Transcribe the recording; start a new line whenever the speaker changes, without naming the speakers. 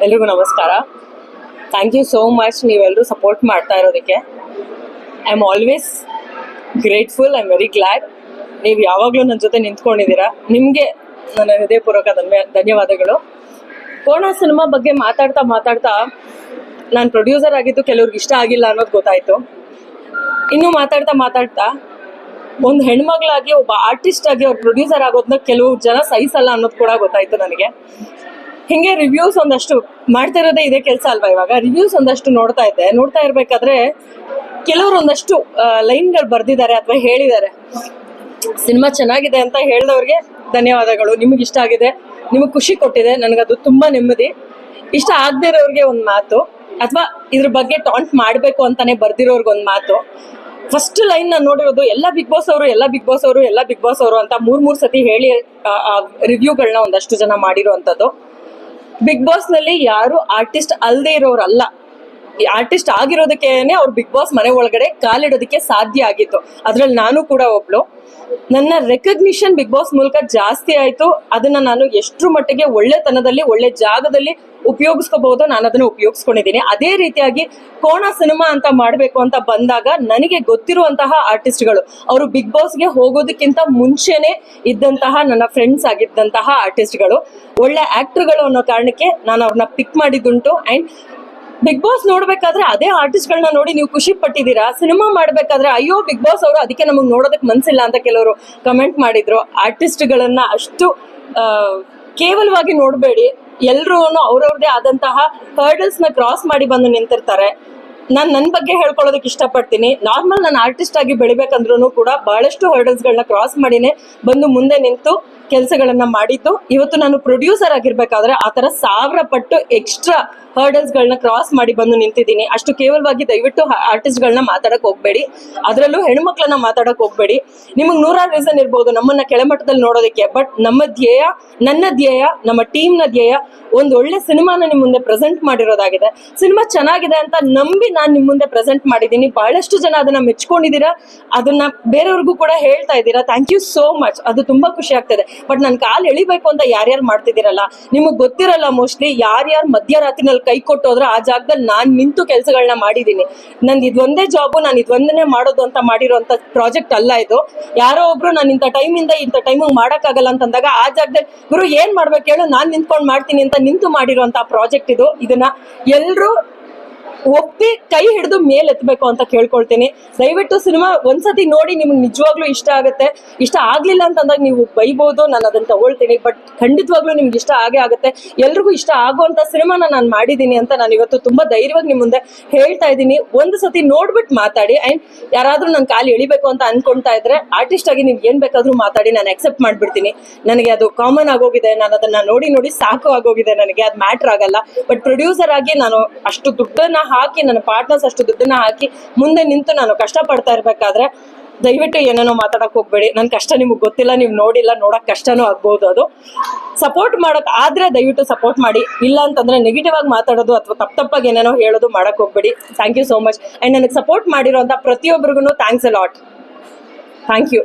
ಎಲ್ರಿಗೂ ನಮಸ್ಕಾರ. Thank you so much ನೀವೆಲ್ಲರೂ ಸಪೋರ್ಟ್ ಮಾಡ್ತಾ ಇರೋದಕ್ಕೆ. I am always grateful. I am very glad. ನೀವು ಯಾವಾಗಲೂ ನನ್ನ ಜೊತೆ ನಿಂತ್ಕೊಂಡಿದ್ದೀರಾ. ನಿಮಗೆ ನನ್ನ ಹೃದಯಪೂರ್ವಕ ಧನ್ಯವಾದಗಳು. ಕೋಣ ಸಿನಿಮಾ ಬಗ್ಗೆ ಮಾತಾಡ್ತಾ ನಾನು ಪ್ರೊಡ್ಯೂಸರ್ ಆಗಿದ್ದು ಕೆಲವ್ರಿಗೆ ಇಷ್ಟ ಆಗಿಲ್ಲ ಅನ್ನೋದು ಗೊತ್ತಾಯಿತು. ಇನ್ನೂ ಮಾತಾಡ್ತಾ ಒಂದು ಹೆಣ್ಮಗಳಾಗಿ ಒಬ್ಬ ಆರ್ಟಿಸ್ಟ್ ಆಗಿ ಅವ್ರು ಪ್ರೊಡ್ಯೂಸರ್ ಆಗೋದನ್ನ ಕೆಲವು ಜನ ಸಹಿಸಲ್ಲ ಅನ್ನೋದು ಕೂಡ ಗೊತ್ತಾಯಿತು ನನಗೆ. ಹಿಂಗೆ ರಿವ್ಯೂಸ್ ಒಂದಷ್ಟು ಮಾಡ್ತಾ ಇರೋದೇ ಇದೇ ಕೆಲಸ ಅಲ್ವಾ. ಇವಾಗ ರಿವ್ಯೂಸ್ ಒಂದಷ್ಟು ನೋಡ್ತಾ ಇರ್ಬೇಕಾದ್ರೆ ಕೆಲವರು ಒಂದಷ್ಟು ಲೈನ್ಗಳು ಬರ್ದಿದ್ದಾರೆ ಅಥವಾ ಹೇಳಿದ್ದಾರೆ. ಸಿನಿಮಾ ಚೆನ್ನಾಗಿದೆ ಅಂತ ಹೇಳಿದವ್ರಿಗೆ ಧನ್ಯವಾದಗಳು. ನಿಮಗೆ ಇಷ್ಟ ಆಗಿದೆ, ನಿಮಗೆ ಖುಷಿ ಕೊಟ್ಟಿದೆ, ನನಗದು ತುಂಬಾ ನೆಮ್ಮದಿ. ಇಷ್ಟ ಆಗದೆ ಇರೋರಿಗೆ ಒಂದು ಮಾತು, ಅಥವಾ ಇದ್ರ ಬಗ್ಗೆ ಟಾಂಟ್ ಮಾಡಬೇಕು ಅಂತಾನೆ ಬರ್ದಿರೋರ್ಗೆ ಒಂದು ಮಾತು. ಫಸ್ಟ್ ಲೈನ್ ನಾನು ನೋಡಿರೋದು ಎಲ್ಲ ಬಿಗ್ ಬಾಸ್ ಅವರು ಅಂತ ಮೂರ್ ಸತಿ ಹೇಳಿ ರಿವ್ಯೂಗಳನ್ನ ಒಂದಷ್ಟು ಜನ ಮಾಡಿರುವಂಥದ್ದು. ಬಿಗ್ ಬಾಸ್ ನಲ್ಲಿ ಯಾರು ಆರ್ಟಿಸ್ಟ್ ಅಲ್ಲದೆ ಇರೋರಲ್ಲ. ಆರ್ಟಿಸ್ಟ್ ಆಗಿರೋದಕ್ಕೇನೆ ಅವ್ರು ಬಿಗ್ ಬಾಸ್ ಮನೆ ಒಳಗಡೆ ಕಾಲಿಡೋದಕ್ಕೆ ಸಾಧ್ಯ ಆಗಿತ್ತು. ಅದ್ರಲ್ಲಿ ನಾನು ಕೂಡ ಒಬ್ಳು. ನನ್ನ ರೆಕಗ್ನಿಷನ್ ಬಿಗ್ ಬಾಸ್ ಮೂಲಕ ಜಾಸ್ತಿ ಆಯ್ತು. ಅದನ್ನ ನಾನು ಎಷ್ಟ್ರ ಮಟ್ಟಿಗೆ ಒಳ್ಳೆತನದಲ್ಲಿ ಒಳ್ಳೆ ಜಾಗದಲ್ಲಿ ಉಪಯೋಗಿಸ್ಕೋಬಹುದು, ನಾನು ಅದನ್ನ ಉಪಯೋಗಿಸ್ಕೊಂಡಿದ್ದೀನಿ. ಅದೇ ರೀತಿಯಾಗಿ ಕೋಣ ಸಿನಿಮಾ ಅಂತ ಮಾಡ್ಬೇಕು ಅಂತ ಬಂದಾಗ ನನಗೆ ಗೊತ್ತಿರುವಂತಹ ಆರ್ಟಿಸ್ಟ್ಗಳು, ಅವರು ಬಿಗ್ ಬಾಸ್ಗೆ ಹೋಗೋದಕ್ಕಿಂತ ಮುಂಚೆನೆ ಇದ್ದಂತಹ ನನ್ನ ಫ್ರೆಂಡ್ಸ್ ಆಗಿದ್ದಂತಹ ಆರ್ಟಿಸ್ಟ್ಗಳು, ಒಳ್ಳೆ ಆಕ್ಟರ್ಗಳು ಅನ್ನೋ ಕಾರಣಕ್ಕೆ ನಾನು ಅವ್ರನ್ನ ಪಿಕ್ ಮಾಡಿದ್ದುಂಟು. ಅಂಡ್ ಬಿಗ್ ಬಾಸ್ ನೋಡ್ಬೇಕಾದ್ರೆ ಅದೇ ಆರ್ಟಿಸ್ಟ್ಗಳನ್ನ ನೋಡಿ ನೀವು ಖುಷಿ ಪಟ್ಟಿದ್ದೀರಾ. ಸಿನಿಮಾ ಮಾಡ್ಬೇಕಾದ್ರೆ ಅಯ್ಯೋ ಬಿಗ್ ಬಾಸ್ ಅವರು ಅದಕ್ಕೆ ನಮಗೆ ನೋಡೋದಕ್ಕೆ ಮನ್ಸಿಲ್ಲ ಅಂತ ಕೆಲವರು ಕಮೆಂಟ್ ಮಾಡಿದ್ರು. ಆರ್ಟಿಸ್ಟ್ಗಳನ್ನ ಅಷ್ಟು ಕೇವಲವಾಗಿ ನೋಡಬೇಡಿ. ಎಲ್ರೂ ಅವ್ರವ್ರದೇ ಆದಂತಹ ಹರ್ಡಲ್ಸ್ ನ ಕ್ರಾಸ್ ಮಾಡಿ ಬಂದು ನಿಂತಿರ್ತಾರೆ. ನಾನು ನನ್ನ ಬಗ್ಗೆ ಹೇಳ್ಕೊಳ್ಳೋದಕ್ಕೆ ಇಷ್ಟಪಡ್ತೀನಿ. ನಾರ್ಮಲ್ ನಾನು ಆರ್ಟಿಸ್ಟ್ ಆಗಿ ಬೆಳಿಬೇಕಂದ್ರೂ ಕೂಡ ಬಹಳಷ್ಟು ಹರ್ಡಲ್ಸ್ ಗಳನ್ನ ಕ್ರಾಸ್ ಮಾಡಿನೇ ಬಂದು ಮುಂದೆ ನಿಂತು ಕೆಲಸಗಳನ್ನ ಮಾಡಿದ್ದು. ಇವತ್ತು ನಾನು ಪ್ರೊಡ್ಯೂಸರ್ ಆಗಿರ್ಬೇಕಾದ್ರೆ ಆತರ 1000 ಪಟ್ಟು ಎಕ್ಸ್ಟ್ರಾ ಹರ್ಡಲ್ಸ್ ಗಳನ್ನ ಕ್ರಾಸ್ ಮಾಡಿ ಬಂದು ನಿಂತಿದ್ದೀನಿ. ಅಷ್ಟು ಕೇವಲವಾಗಿ ದಯವಿಟ್ಟು ಆರ್ಟಿಸ್ಟ್ ಗಳನ್ನ ಮಾತಾಡಕ್ ಹೋಗ್ಬೇಡಿ, ಅದರಲ್ಲೂ ಹೆಣ್ಮಕ್ಳನ್ನ ಮಾತಾಡಕ್ ಹೋಗ್ಬೇಡಿ. ನಿಮಗೆ 100 ರೀಸನ್ ಇರ್ಬೋದು ನಮ್ಮನ್ನ ಕೆಳಮಟ್ಟದಲ್ಲಿ ನೋಡೋದಕ್ಕೆ. ಬಟ್ ನನ್ನ ಧ್ಯೇಯ, ನಮ್ಮ ಟೀಮ್ ನ ಧ್ಯೇಯ ಒಂದು ಒಳ್ಳೆ ಸಿನಿಮಾನ ನಿಮ್ ಮುಂದೆ ಪ್ರೆಸೆಂಟ್ ಮಾಡಿರೋದಾಗಿದೆ. ಸಿನಿಮಾ ಚೆನ್ನಾಗಿದೆ ಅಂತ ನಂಬಿ ನಾನು ನಿಮ್ ಮುಂದೆ ಪ್ರೆಸೆಂಟ್ ಮಾಡಿದ್ದೀನಿ. ಬಹಳಷ್ಟು ಜನ ಅದನ್ನ ಮೆಚ್ಕೊಂಡಿದ್ದೀರಾ, ಅದನ್ನ ಬೇರೆಯವ್ರಿಗೂ ಕೂಡ ಹೇಳ್ತಾ ಇದ್ದೀರಾ. Thank you so much. ಅದು ತುಂಬಾ ಖುಷಿ ಆಗ್ತದೆ. ಬಟ್ ನಾನು ಕಾಲ್ ಎಳಿಬೇಕು ಅಂತ ಯಾರ್ಯಾರು ಮಾಡ್ತಿದ್ದೀರಲ್ಲ, ನಿಮಗ್ ಗೊತ್ತಿರಲ್ಲ ಮೋಸ್ಟ್ಲಿ ಯಾರ್ಯಾರು ಮಧ್ಯರಾತ್ರಿನಲ್ಲಿ ಕೈ ಕೊಟ್ಟೋದ್ರೆ ಆ ಜಾಗದಲ್ಲಿ ನಾನ್ ನಿಂತು ಕೆಲಸಗಳನ್ನ ಮಾಡಿದೀನಿ. ನಂದು ಇದೊಂದೇ ಜಾಬು, ನಾನು ಇದೊಂದನೇ ಮಾಡೋದು ಅಂತ ಮಾಡಿರೋಂಥ ಪ್ರಾಜೆಕ್ಟ್ ಅಲ್ಲ ಇದು. ಯಾರೋ ಒಬ್ರು ನಾನು ಇಂಥ ಟೈಮಿಂದ ಇಂಥ ಟೈಮಿಗೆ ಮಾಡಕ್ಕಾಗಲ್ಲ ಅಂತಂದಾಗ ಆ ಜಾಗದಲ್ಲಿ ಗುರು ಏನ್ ಮಾಡ್ಬೇಕು ಹೇಳು, ನಾನ್ ನಿಂತ್ಕೊಂಡು ಮಾಡ್ತೀನಿ ಅಂತ ನಿಂತು ಮಾಡಿರುವಂತ ಪ್ರಾಜೆಕ್ಟ್ ಇದು. ಇದನ್ನ ಎಲ್ರು ಒಪ್ಪಿ ಕೈ ಹಿಡಿದು ಮೇಲ್ ಎತ್ತಬೇಕು ಅಂತ ಕೇಳ್ಕೊಳ್ತೀನಿ. ದಯವಿಟ್ಟು ಸಿನಿಮಾ ಒಂದ್ಸತಿ ನೋಡಿ, ನಿಮ್ಗೆ ನಿಜವಾಗ್ಲೂ ಇಷ್ಟ ಆಗುತ್ತೆ. ಇಷ್ಟ ಆಗ್ಲಿಲ್ಲ ಅಂತಂದಾಗ ನೀವು ಬೈಬಹುದು, ನಾನು ಅದನ್ನ ತಗೊಳ್ತೀನಿ. ಬಟ್ ಖಂಡಿತವಾಗ್ಲೂ ನಿಮ್ಗೆ ಇಷ್ಟ ಆಗೇ ಆಗುತ್ತೆ. ಎಲ್ರಿಗೂ ಇಷ್ಟ ಆಗುವಂತ ಸಿನಿಮಾನ ನಾನು ಮಾಡಿದೀನಿ ಅಂತ ನಾನು ಇವತ್ತು ತುಂಬಾ ಧೈರ್ಯವಾಗಿ ನಿಮ್ ಮುಂದೆ ಹೇಳ್ತಾ ಇದ್ದೀನಿ. ಒಂದು ಸತಿ ನೋಡ್ಬಿಟ್ಟು ಮಾತಾಡಿ. ಅಂಡ್ ಯಾರಾದ್ರೂ ನನ್ನ ಕಾಲು ಎಳಿಬೇಕು ಅಂತ ಅನ್ಕೊಂತಾ ಇದ್ರೆ ಆರ್ಟಿಸ್ಟ್ ಆಗಿ ನೀವು ಏನ್ ಬೇಕಾದ್ರೂ ಮಾತಾಡಿ, ನಾನು ಅಕ್ಸೆಪ್ಟ್ ಮಾಡ್ಬಿಡ್ತೀನಿ. ನನಗೆ ಅದು ಕಾಮನ್ ಆಗೋಗಿದೆ. ನಾನು ಅದನ್ನ ನೋಡಿ ಸಾಕು ಆಗೋಗಿದೆ. ನನಗೆ ಅದು ಮ್ಯಾಟರ್ ಆಗಲ್ಲ. ಬಟ್ ಪ್ರೊಡ್ಯೂಸರ್ ಆಗಿ ನಾನು ಅಷ್ಟು ದುಡ್ಡನ್ನ ಹಾಕಿ, ನನ್ನ ಪಾರ್ಟ್ನರ್ಸ್ ಅಷ್ಟು ದುಡ್ಡನ್ನ ಹಾಕಿ ಮುಂದೆ ನಿಂತು ನಾನು ಕಷ್ಟ ಪಡ್ತಾ ಇರ್ಬೇಕಾದ್ರೆ ದಯವಿಟ್ಟು ಏನೇನೋ ಮಾತಾಡಕ್ ಹೋಗ್ಬೇಡಿ. ನನ್ ಕಷ್ಟ ನಿಮ್ಗೆ ಗೊತ್ತಿಲ್ಲ, ನೀವು ನೋಡಿಲ್ಲ, ನೋಡಕ್ ಕಷ್ಟನೂ ಆಗ್ಬಹುದು. ಅದು ಸಪೋರ್ಟ್ ಮಾಡಕ್ ಆದ್ರೆ ದಯವಿಟ್ಟು ಸಪೋರ್ಟ್ ಮಾಡಿ. ಇಲ್ಲ ಅಂತಂದ್ರೆ ನೆಗೆಟಿವ್ ಆಗಿ ಮಾತಾಡೋದು ಅಥವಾ ತಪ್ಪಾಗಿ ಏನೇನೋ ಹೇಳೋದು ಮಾಡಕ್ ಹೋಗ್ಬೇಡಿ. Thank you so much. And ನನಗೆ ಸಪೋರ್ಟ್ ಮಾಡಿರೋಂಥ ಪ್ರತಿಯೊಬ್ಬರಿಗೂ thanks a lot. Thank you.